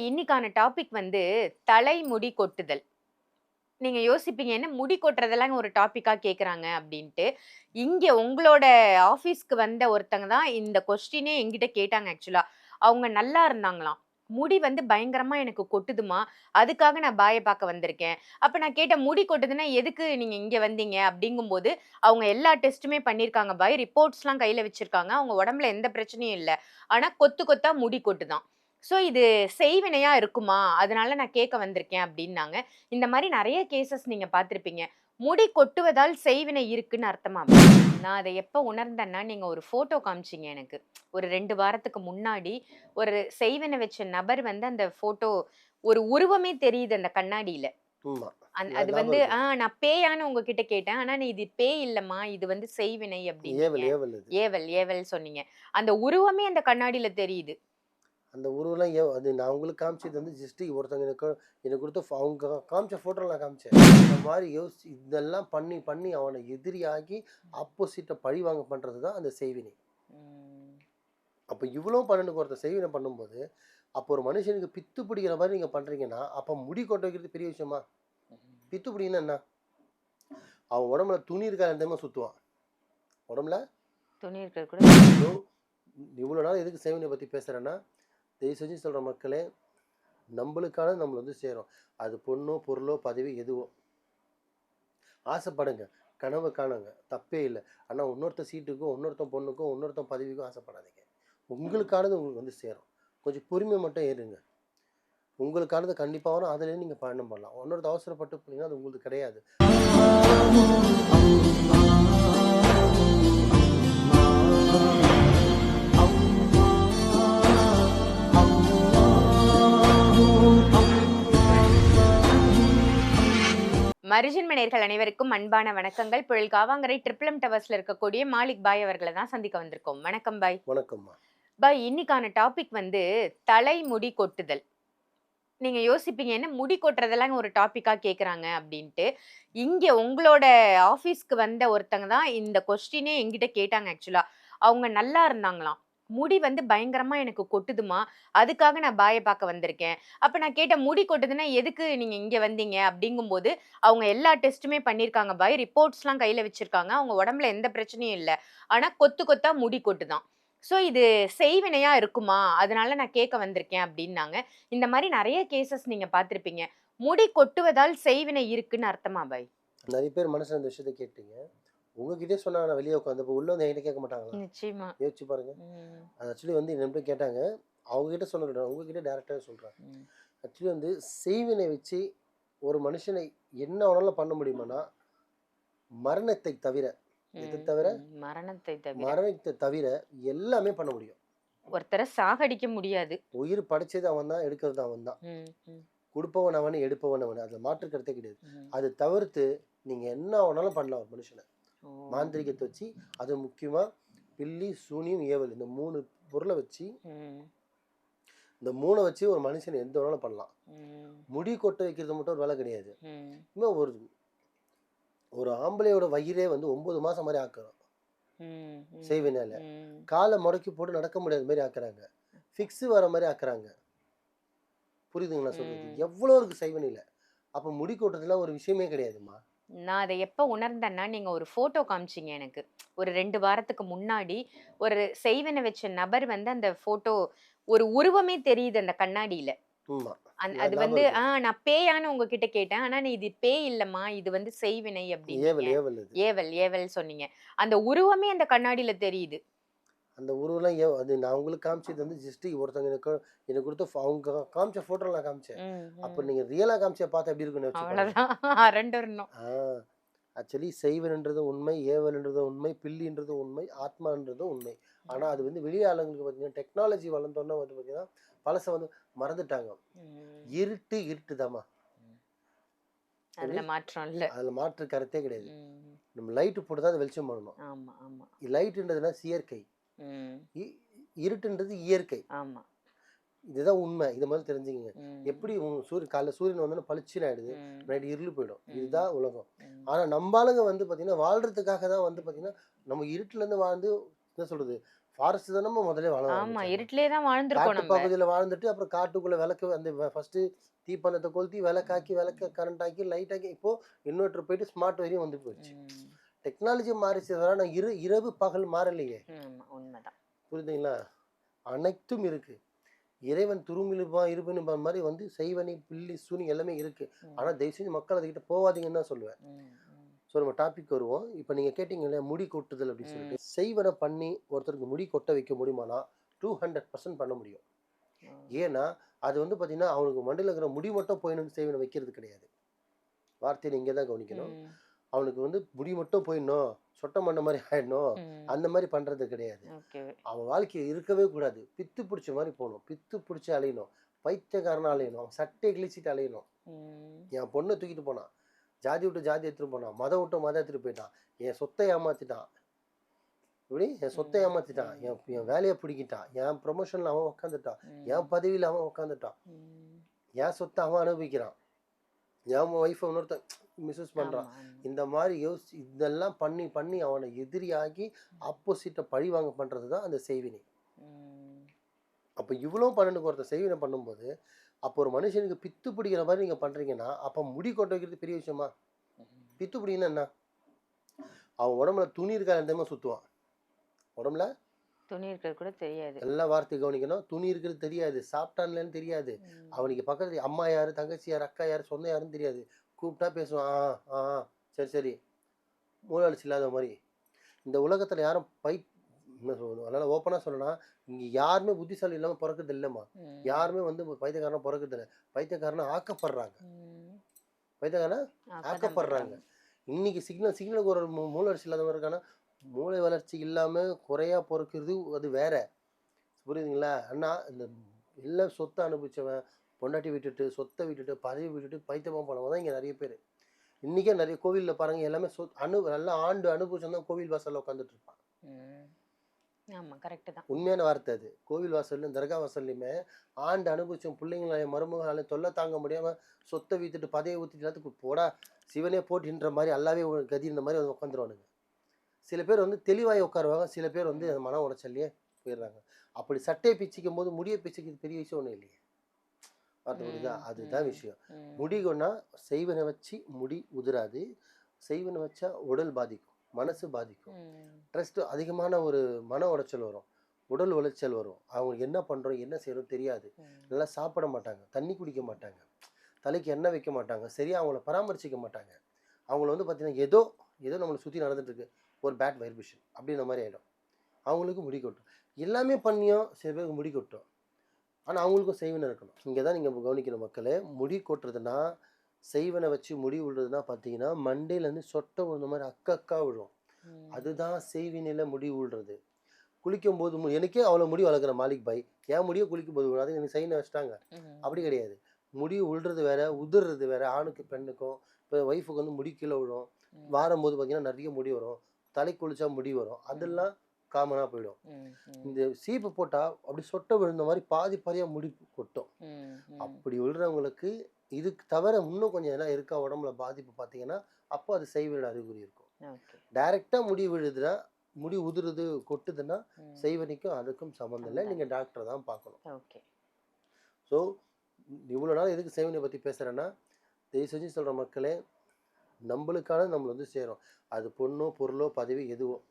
இன்னைக்கான டாபிக் வந்து தலைமுடி கொட்டுதல். நீங்க யோசிப்பீங்க, என்ன முடி கொட்டுறதெல்லாம் ஒரு டாபிக்கா கேட்குறாங்க அப்டின்ட்டு. இங்க உங்களோட ஆஃபீஸ்க்கு வந்த ஒருத்தங்க தான் இந்த கொஸ்டினே என்கிட்ட கேட்டாங்க ஆக்சுவலா. அவங்க நல்லா இருந்தாங்களாம். முடி வந்து பயங்கரமா எனக்கு கொட்டுதும்மா. அதுக்காக நான் பாய பாக்க வந்திருக்கேன். அப்ப நான் கேட்டேன், "முடி கொட்டுதுன்னா எதுக்கு நீங்க இங்க வந்தீங்க?" அப்டிங்கும்போது, அவங்க எல்லா டெஸ்ட்டுமே பண்ணியிருக்காங்க பாய். ரிப்போர்ட்ஸ்லாம் கையில வச்சிருக்காங்க. அவங்க உடம்புல எந்த பிரச்சனையும் இல்ல. ஆனா கொத்து கொத்தா முடி கொட்டுதாம். ஸோ இது செய்வினையா இருக்குமா? அதனால நான் கேட்க வந்திருக்கேன் அப்டின்னாங்க. இந்த மாரி நெறைய கேஸஸ் நீங்க பார்த்திருப்பீங்க. முடி கொட்டுவதால் செய்வினை இருக்குன்னு அர்த்தமா? நான் அத எப்ப உணர்ந்தேன்னா, நீங்க ஒரு ஃபோட்டோ காமிச்சீங்க எனக்கு. ஒரு 2 வாரத்துக்கு முன்னாடி, ஒரு செய்வினை வச்ச நபர் வந்து அந்த ஃபோட்டோ ஒரு உருவமே தெரியுது அந்த கண்ணாடியில. ஆமா. அது ஞாபகம் வந்து இருக்கு. நான் பேயான்னு உங்ககிட்ட கேட்டேன். ஆனா நீ இது பேய் இல்லம்மா, இது வந்து செய்வினை அப்டின்னீங்க. ஏவல், ஏவல் அது. ஏவல், ஏவல் சொன்னீங்க. அந்த உருவமே அந்த கண்ணாடியில தெரியுது. அந்த உருவம்லாம் அது நான் உங்களுக்கு காமிச்சது வந்து ஜஸ்ட் ஒருத்தவங்க எனக்கு குடுத்த அவங்க காமிச்ச ஃபோட்டோல நான் காமிச்சேன். இந்த மாரி யோசிச்சு இதெல்லாம் பண்ணி, பண்ணி அவன எதிரியாகி ஆப்போசிட்ட பழிவாங்க பண்றது தான் அந்த செய்வினை. ம். அப்ப இவ்ளோ பண்ணனுக்கு ஒருத்தன் செய்வினை பண்ணும்போது, அப்போ ஒரு மனுஷனுக்கு பித்து பிடிக்கிற மாரி நீங்க பண்றீங்கன்னா, அப்ப முடி கொட்ட வைக்கிறது பெரிய விஷயமா? பித்து பிடிக்குன்னா என்ன? அவன் உடம்புல துணி இருக்கா தெரியுமா சுத்துவான். உடம்புல துணி இருக்கிறது கூட இதோ இவ்ளோ நாள் எதுக்கு செய்வினை பத்தி பேசுறேன்னா, தயவு செஞ்சு சொல்றேன் மக்களே, நம்பளுக்கானது நம்மள வந்து சேரும். அது பொண்ணோ, பொருளோ, பதவி எதுவோ. ஆசைப்படுங்க. கனவு காணுங்க. தப்பே இல்ல. ஆனா இன்னொருத்தன் சீட்டுக்கோ, இன்னொருத்தன் பொண்ணுக்கோ, இன்னொருத்தன் பதவிக்கோ ஆசைப்படாதீங்க. உங்களுக்கானது உங்களுக்கு வந்து சேரும். கொஞ்சம் பொறுமை மட்டும் இருங்க. உங்களுக்கானது கண்டிப்பா வரும். அதுலயும் நீங்க பயணம் பண்ணலாம். இன்னொருத்தர் அவசரப்பட்டு போனீங்கன்னா, அது உங்களுது கிடையாது. மருஜன்ம நேயர்கள் அனைவருக்கும் அன்பான வணக்கங்கள். புழல் காவாங்கரை ட்ரிபிள் எம் டவர்ஸ்ல இருக்கக்கூடிய மாலிக் பாய் அவர்கள தான் சந்திக்க வந்திருக்கோம். வணக்கம் பாய். வணக்கம்மா. இன்னைக்கான டாபிக் வந்து தலைமுடி கொட்டுதல். நீங்க யோசிப்பீங்க, என்ன முடி கொட்டுறதெல்லாம் ஒரு டாபிக்கா கேட்குறாங்க அப்டின்ட்டு. இங்க உங்களோட ஆஃபீஸ்க்கு வந்த ஒருத்தங்க தான் இந்த கொஸ்டினே என்கிட்ட கேட்டாங்க ஆக்சுவலா. அவங்க நல்லா இருந்தாங்களாம். முடி வந்து பயங்கரமா எனக்கு கொட்டுதும்மா. அதுக்காக நான் பாய பாக்க வந்திருக்கேன். அப்ப நான் கேட்டேன், "முடி கொட்டுதுன்னா எதுக்கு நீங்க இங்க வந்தீங்க?" அப்டிங்கும்போது, அவங்க எல்லா டெஸ்ட்டுமே பண்ணியிருக்காங்க பாய். ரிப்போர்ட்ஸ்லாம் கையில வச்சிருக்காங்க. அவங்க உடம்புல எந்த பிரச்சனையும் இல்ல. ஆனா கொத்து கொத்தா முடி கொட்டுதாம். ஸோ இது செய்வினையா இருக்குமா? அதனால நான் கேட்க வந்திருக்கேன் அப்டின்னாங்க. இந்த மாரி நெறைய கேஸஸ் நீங்க பார்த்திருப்பீங்க. முடி கொட்டுவதால் செய்வினை இருக்குன்னு அர்த்தமா பாய்? நெறைய பேர் மனசுல இந்த விஷயத்த கேட்டீங்க. உங்ககிட்டயே சொன்னாங்க நான் வெளிய உட்காந்தப்போ. உள்ள வந்து என்கிட்ட கேட்க மாட்டாங்களா? நிச்சயமா. யோசிச்சு பாருங்க. ம். அது ஆக்சுவலி வந்து என்ன போய் கேட்டாங்க. அவங்க கிட்ட சொன்னத விட உங்ககிட்ட டைரக்ட்டாவே சொல்றேன். ம். ஆக்சுவலி வந்து செய்வினை வச்சு ஒரு மனுஷனை என்ன வேணாலும் பண்ண முடியுமான்னா, மரணத்தை தவிர எது ம். தவிர? ம். மரணத்தை தவிர. மரணத்த தவிர எல்லாமே பண்ண முடியும். ஒருத்தர சாகடிக்க முடியாது. உயிர் படைச்சது அவன் தான், எடுக்கிறது அவன் தான். ம். ம். குடுப்பவன் அவனு, எடுப்பவன் அவனு. அதுல மாற்று கருத்தே கிடையாது. ம். அது தவிர்த்து நீங்க என்ன வேணாலும் பண்ணலாம் ஒரு மனுஷன. ஓ! மாந்திரீகத்த வச்சு, அது முக்கியமா பில்லி, சூனியம், ஏவல் இந்த 3 பொருள வச்சு ம். இந்த 3 வச்சு ஒரு மனுஷன எந்த வேணாலும் பண்ணலாம். ம். முடி கொட்ட வைக்கிறது மட்டும் ஒரு வேலை கிடையாது. ம். இன்னும் ஒரு ஒரு ஆம்பளையோட வயிறே வந்து 9 மாசம் மாரி ஆக்குறோம். ம். ம். செய்வினையால. ம். கால முடக்கி போட்டு நடக்க முடியாத மாரி ஆக்குறாங்க. ஃபிக்ஸ் வர மாரி ஆக்குறாங்க. புரியுதுங்களா நான் சொல்றது? ம். எவ்வளோ இருக்கு செய்வினையில. அப்ப முடி கொட்டுறதுலாம் ஒரு விஷயமே கிடையாதும்மா. நான் அத எப்ப உணர்ந்தேன்னா, நீங்க ஒரு ஃபோட்டோ காமிச்சீங்க எனக்கு. ஒரு 2 வாரத்துக்கு முன்னாடி, ஒரு செய்வினை வச்ச நபர் வந்து அந்த ஃபோட்டோ ஒரு உருவமே தெரியுது அந்த கண்ணாடியில. ஆமா. அது ஞாபகம் வந்து இருக்கு. நான் பேயான்னு உங்ககிட்ட கேட்டேன். ஆனா, நீ இது பேய் இல்லம்மா, இது வந்து செய்வினை அப்டின்னீங்க. ஏவல், ஏவல் அது. ஏவல், ஏவல் சொன்னீங்க. அந்த உருவமே அந்த கண்ணாடில தெரியுது. அந்த உருவம்லாம் அது நான் உங்களுக்கு காமிச்சது வந்து ஜஸ்ட் ஒருத்தவங்க எனக்கு குடுத்த அவங்க காமிச்ச ஃபோட்டோல நான் காமிச்சேன். ம், அப்ப ம். நீங்க ரியலா காமிச்சா பார்த்தா எப்படி இருக்கும்னு யோசிச்சு பாருங்க. அவ்வளதான் அரண்டறணும். ஆ ஆக்சுவலி செய்வன்ன்றது உண்மை, ஏவல்ன்றது உண்மை, பில்லின்றது உண்மை, ஆத்மான்றது உண்மை. ஆனா அது வந்து வெளி ஆளுங்களுக்கு பார்த்தீங்கன்னா, டெக்னாலஜி வளர்ந்தோனே வந்து பார்த்தீங்கன்னா, பழச வந்து மறந்துட்டாங்க. ம், இருட்டு இருட்டுதாம்மா. ம். எப்படி? அதுல மாற்றம் இல்ல. அதுல மாற்று கருத்தே கிடையாது. ம். நம்ம லைட் போட்டு தான் அத வெளிச்சம் பண்ணணும். ஆமா, ஆமா. லைட்ன்றதுனா செயற்கை. ம். இ இருட்டுன்றது இயற்கை. ஆமா. இதுதான் உண்மை. இத முதல்ல தெரிஞ்சுக்கங்க. ம், எப்படி காலைல சூரியன் வந்தோனே பளிச்சுன்னு ஆயிடுது. ம், நைட் இருளு போயிடும். ம், இதுதான் உலகம். ம். ஆனா நம்ப ஆளுங்க வந்து பார்த்தீங்கன்னா, வாழ்றதுக்காக தான் வந்து பார்த்தீங்கன்னா, நம்ம இருட்டுலேருந்து வாழ்ந்து என்ன சொல்றது? ஃபாரஸ்ட் தானே முதல்ல வாழ ஆமா. ஆரம்பிச்சாங்க. இருட்டிலே தான் வாழ்ந்திருக்கோம் காட்டு நம்ம. பகுதியில வாழ்ந்துட்டு அப்புறம் காட்டுக்குள்ள விளக்கு அந்த ஃபர்ஸ்ட் தீப்பந்தத்தை கொளுத்தி விளக்காக்கி விளக்க கரண்ட் ஆக்கி லைட் ஆக்கி இப்போ இன்வெர்டர் போயிட்டு ஸ்மார்ட் வரையும் வந்து போயிடுச்சு. ம். டெக்னாலஜி மாறிச்சு ஆனா இரவு பகல் மாறலையே. ஆமா. உண்மைதான். புரியுதுங்களா? அனைத்தும் இருக்கு. இறைவன் துரும்பிலுமா இருப்பினும் மாதிரி வந்து செய்வனை பில்லி சூனி எல்லாமே இருக்கு. ஆனா ம். தயவு செஞ்சு மக்கள் அதுகிட்ட போவாதீங்கன்னு தான் சொல்லுவேன். ம். ம். ஸோ நம்ம டாபிக் வருவோம். இப்போ நீங்க கேட்டீங்க இல்லையா முடி கொட்டுதல் அப்படின்னு ம். சொல்லிட்டு செய்வனை பண்ணி ஒருத்தருக்கு முடி கொட்ட வைக்க முடியுமானா 200% பண்ண முடியும். ஓ. ஏன்னா அது வந்து பார்த்தீங்கன்னா அவனுக்கு மண்டையில் இருக்கிற முடி மட்டும் போயிடணும்னு செய்வனை வைக்கிறது கிடையாது. வார்த்தையை நீங்க தான் கவனிக்கணும். ம். அவனுக்கு வந்து முடி மட்டும் போயிடணும் சொட்டை மண்ண மாதிரி ஆயிடணும் ம். அந்த மாதிரி பண்றது கிடையாது. ஓகே. அவன் வாழ்க்கையை இருக்கவே கூடாது. பித்து பிடிச்ச மாதிரி போகணும். பித்து பிடிச்சி அலையணும். பைத்தியக்காரனா அலையணும். அவன் சட்டையை கிழிச்சிட்டு அலையணும். ம். என் பொண்ணை தூக்கிட்டு போனான். ஜாதி விட்டு ஜாதி எடுத்துட்டு போனான். மதம் விட்டு மதம் எடுத்துட்டு போயிட்டான். என் சொத்தை ஏமாத்திட்டான். இப்படி என் சொத்தை ம். ஏமாத்திட்டான். என் வேலையை பிடிக்கிட்டான். என் ப்ரொமோஷன்ல அவன் உட்காந்துட்டான். என் ம். பதவியில் அவன் உட்காந்துட்டான். ம். என் சொத்தை அவன் அனுபவிக்கிறான். என் ஒய்ஃபை இன்னொருத்தன் மிஸ்யூஸ் பண்றான். ஆமா. ஆமா. இந்த மாதிரி யோசிச்சு இதெல்லாம் பண்ணி பண்ணி அவனை எதிரியாகி ஆப்போசிட்டை பழி வாங்க பண்றது தான் அந்த செய்வினை. ம். அப்போ இவ்வளோ பன்னெண்டுக்கு ஒருத்தர் செய்வினை பண்ணும்போது அப்போ ஒரு மனுஷனுக்கு பித்து பிடிக்கிற மாதிரி நீங்க பண்றீங்கன்னா அப்போ முடி கொட்ட வைக்கிறது பெரிய விஷயமா? ம். பித்து பிடிங்கன்னா என்ன? அவன் உடம்புல துணி இருக்கா இருந்தமே சுத்துவான். உடம்புல துணி இருக்கிறது கூட தெரியாது. எல்லா வார்த்தை கவனிக்கணும். துணி இருக்கிறது தெரியாது. சாப்பிட்டான்லன்னு தெரியாது. ம். அவனுக்கு பக்கத்துல அம்மா யாரு, தங்கச்சி யாரு, அக்கா யாரு, சொந்த யாருன்னு தெரியாது. கூப்பிட்டா பேசுவான். ஆ ஆ சரி சரி மூளாளிச்சு இல்லாத மாதிரி. இந்த உலகத்துல யாரும் என்ன சொல்லணும் அதனால ஓப்பனா சொல்லலாம். இங்க யாருமே புத்திசாலி இல்லாம பிறக்கிறது இல்லைம்மா. ம். யாருமே வந்து பைத்தியக்காரனா பிறக்கிறது இல்லை. பைத்தியக்காரனா ஆக்கப்படுறாங்க. ம். பைத்தியக்காரனா ஆக்கதான் ஆக்கப்படுறாங்க. படுறாங்க. இன்னைக்கு சிக்னலுக்கு ஒரு மூளை இல்லாதவங்க இருக்கானா மூளை வளர்ச்சி இல்லாம குறையா பொறுக்கிறது அது வேற. புரியுதுங்களா? அண்ணா இந்த எல்லாம் சொத்தை அனுபவிச்சவன் பொண்டாட்டி விட்டுட்டு சொத்தை விட்டுட்டு பதவி விட்டுட்டு பைத்தியமா போனவன் தான் இங்க நிறைய பேர். இன்னைக்கே நிறைய கோவில்ல பாருங்க எல்லாமே நல்லா ஆண்டு அனுபவிச்சவன் தான் கோவில் வாசல்ல உட்காந்துட்டு இருப்பான். ம். ஆமா. கரெக்ட் தான். உண்மையான வார்த்தை அது. கோவில் வாசல்லையும் தர்கா வாசல்லையுமே ஆண்டு அனுபவிச்சவன் பிள்ளைங்களாலையும் மருமகளாலையும் தொல்லை தாங்க முடியாம சொத்தை வித்துட்டு பதவியை ஊத்திட்டு எல்லாத்துக்கும் போடா சிவனே போட்டின்ற மாதிரி அல்லாவே ஒரு கதின்ற மாதிரி வந்து உட்காந்துருவானுங்க. சில பேர் வந்து தெளிவாய் உட்காருவாங்க. சில பேர் வந்து ம். அந்த மன உடைச்சல்லையே போயிடுறாங்க. அப்படி சட்டையை பிச்சுக்கும் போது முடியை பிச்சுக்கிறது பெரிய விஷயம் ஒன்றும் இல்லையே. வார்த்தை புரியுதா? ம். அதுதான் ம். விஷயம். ம். முடிகொன்னா செய்வனை வச்சு முடி உதிராது. செய்வனை வச்சா உடல் பாதிக்கும். மனசு பாதிக்கும். ம். ட்ரெஸ்ட் அதிகமான ஒரு மன உளைச்சல் வரும். உடல் உளைச்சல் வரும். அவங்களுக்கு என்ன பண்றோம் என்ன செய்யறோம் தெரியாது. ம். நல்லா சாப்பிட மாட்டாங்க. தண்ணி குடிக்க மாட்டாங்க. தலைக்கு எண்ணெய் வைக்க மாட்டாங்க. சரியா அவங்கள பராமரிச்சிக்க மாட்டாங்க. அவங்கள வந்து பார்த்தீங்கன்னா ஏதோ ஏதோ நம்மளை சுற்றி நடந்துட்டு இருக்கு. ஒரு பேட் வைப்ரேஷன் அப்படின்ற மாதிரி ஆயிடும். அவங்களுக்கு முடி கொட்டும். எல்லாமே பண்ணியும் சில பேருக்கு முடி கொட்டும். ஆனா அவங்களுக்கும் செய்வன இருக்கணும். இங்க தான் நீங்க கவனிக்கணும் மக்களே. முடி கொட்டுறதுன்னா, செய்வன வச்சு முடி விழுறதுன்னா பார்த்தீங்கன்னா, மண்டையிலேருந்து சொட்டை விழுந்த மாரி அக்கக்கா விழும். ம். அதுதான் செய்வினையில முடி விழுறது. குளிக்கும்போது எனக்கே அவ்வளோ முடி வளர்க்குறேன் மாலிக் பாய். என் முடிய குளிக்கும்போது விழும். அது எனக்கு செய்வினை வச்சுட்டாங்க. ம். அப்படி கிடையாது. முடி விழுறது வேற, உதிர்றது வேற. ஆணுக்கு பெண்ணுக்கும். இப்போ ஒய்ஃபுக்கு வந்து முடி கீழ விழும். ம். வாரும்போது பார்த்தீங்கன்னா, நெறைய முடி வரும். தலைக்கு குளிச்சா முடி வரும். ம். அதெல்லாம் காமனா போயிடும். ம். ம். இந்த சீப்பு போட்டா அப்படி சொட்டை விழுந்த மாரி பாதி பாதியா முடி கொட்டும். ம். ம். அப்படி விழுறவங்களுக்கு இதுக்கு தவிர இன்னும் கொஞ்சம் எதனா இருக்கா உடம்புல பாதிப்பு பார்த்தீங்கன்னா, அப்போ அது செய்வினை அறிகுறி இருக்கும். ஓகே. டைரக்ட்டா முடி விழுதுன்னா, முடி உதிருது, கொட்டுதுன்னா, ம். செய்வினைக்கும் அதுக்கும் சம்மந்தம் இல்ல. சம்மந்தம் நீங்க இல்ல. டாக்டர தான் பார்க்கணும். ஓகே. ஸோ இவ்வளோ நாள் எதுக்கு செய்வினை பத்தி பேசுறேன்னா, தயவு செஞ்சு சொல்றேன் மக்களே, நம்பளுக்கானது நம்மள வந்து சேரும். அது பொண்ணோ, பொருளோ, பதவி எதுவோ.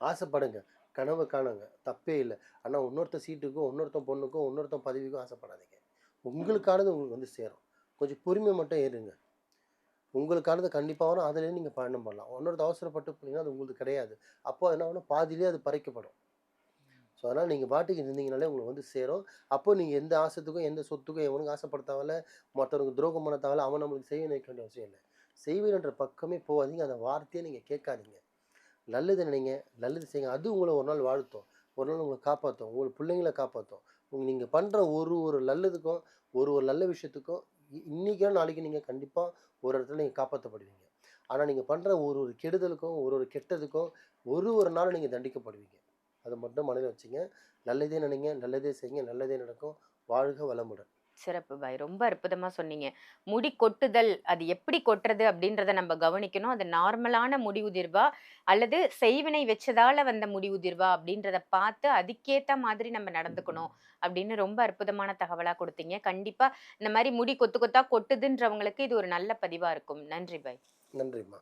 ஆசைப்படுங்க. கனவு காணுங்க. தப்பே இல்ல. ஆனா இன்னொருத்தன் சீட்டுக்கும், இன்னொருத்தன் பொண்ணுக்கும், இன்னொருத்தன் பதவிக்கும் ஆசைப்படாதீங்க. உங்களுக்கானது உங்களுக்கு வந்து சேரும். கொஞ்சம் பொறுமை மட்டும் இருங்க. உங்களுக்கானது கண்டிப்பா வரும். அதுலேருந்து நீங்க பயணம் பண்ணலாம். இன்னொருத்தர் அவசரப்பட்டு போனீங்கன்னா, அது உங்களுது கிடையாது. அப்போ என்ன ஆகும்னா, பாதியிலேயே அது பறிக்கப்படும். ஸோ அதனால நீங்க பாட்டுக்கு இருந்தீங்கனாலே உங்களுக்கு வந்து சேரும். அப்போ நீங்க எந்த ஆசைத்துக்கும், எந்த சொத்துக்கும் எவனுக்கும் ஆசைப்பட தேவையில்ல. மத்தவனுக்கு துரோகம் பண்ண தேவையில்ல. அவன் நம்மளுக்கு செய்ய நினைக்க வேண்டிய அவசியம் இல்ல. செய்வீர்ன்ற பக்கமே போகாதீங்க. அந்த வார்த்தைய நீங்க கேட்காதீங்க. நல்லது நினைங்க. நல்லது செய்யுங்க. அது உங்கள ஒரு நாள் வாழ்த்தும். ஒரு நாள் உங்கள காப்பாத்தும். உங்க பிள்ளைங்கள காப்பாத்தும். நீங்க பண்ற ஒரு நல்லதுக்கும், ஒரு நல்ல விஷயத்துக்கும் இன்னைக்கோ நாளைக்கு நீங்க கண்டிப்பா ஒரு இடத்துல நீங்க காப்பாத்தப்படுவீங்க. ஆனா நீங்க பண்ற ஒரு கெடுதலுக்கும், ஒரு கெட்டதுக்கும் ஒரு நாள் நீங்க தண்டிக்கப்படுவீங்க. அத மட்டும் மனதில வச்சுங்க. நல்லதே நினைங்க, நல்லதே செய்யுங்க, நல்லதே நடக்கும். வாழ்க வளமுடன். சிறப்பு பாய். ரொம்ப அற்புதமா சொன்னீங்க. முடி கொட்டுதல், அது எப்படி கொட்டுறது அப்படின்றத நம்ம கவனிக்கணும். அது நார்மலான முடி உதிர்வா, அல்லது செய்வினை வச்சதால வந்த முடி உதிர்வா அப்படின்றத பார்த்து அதுக்கேத்த மாதிரி நம்ம நடந்துக்கணும் அப்படின்னு ரொம்ப அற்புதமான தகவலா குடுத்தீங்க. கண்டிப்பா இந்த மாரி முடி கொத்து கொத்தா கொட்டுதுன்றவங்களுக்கு இது ஒரு நல்ல பதிவா இருக்கும். நன்றி பாய். நன்றிம்மா.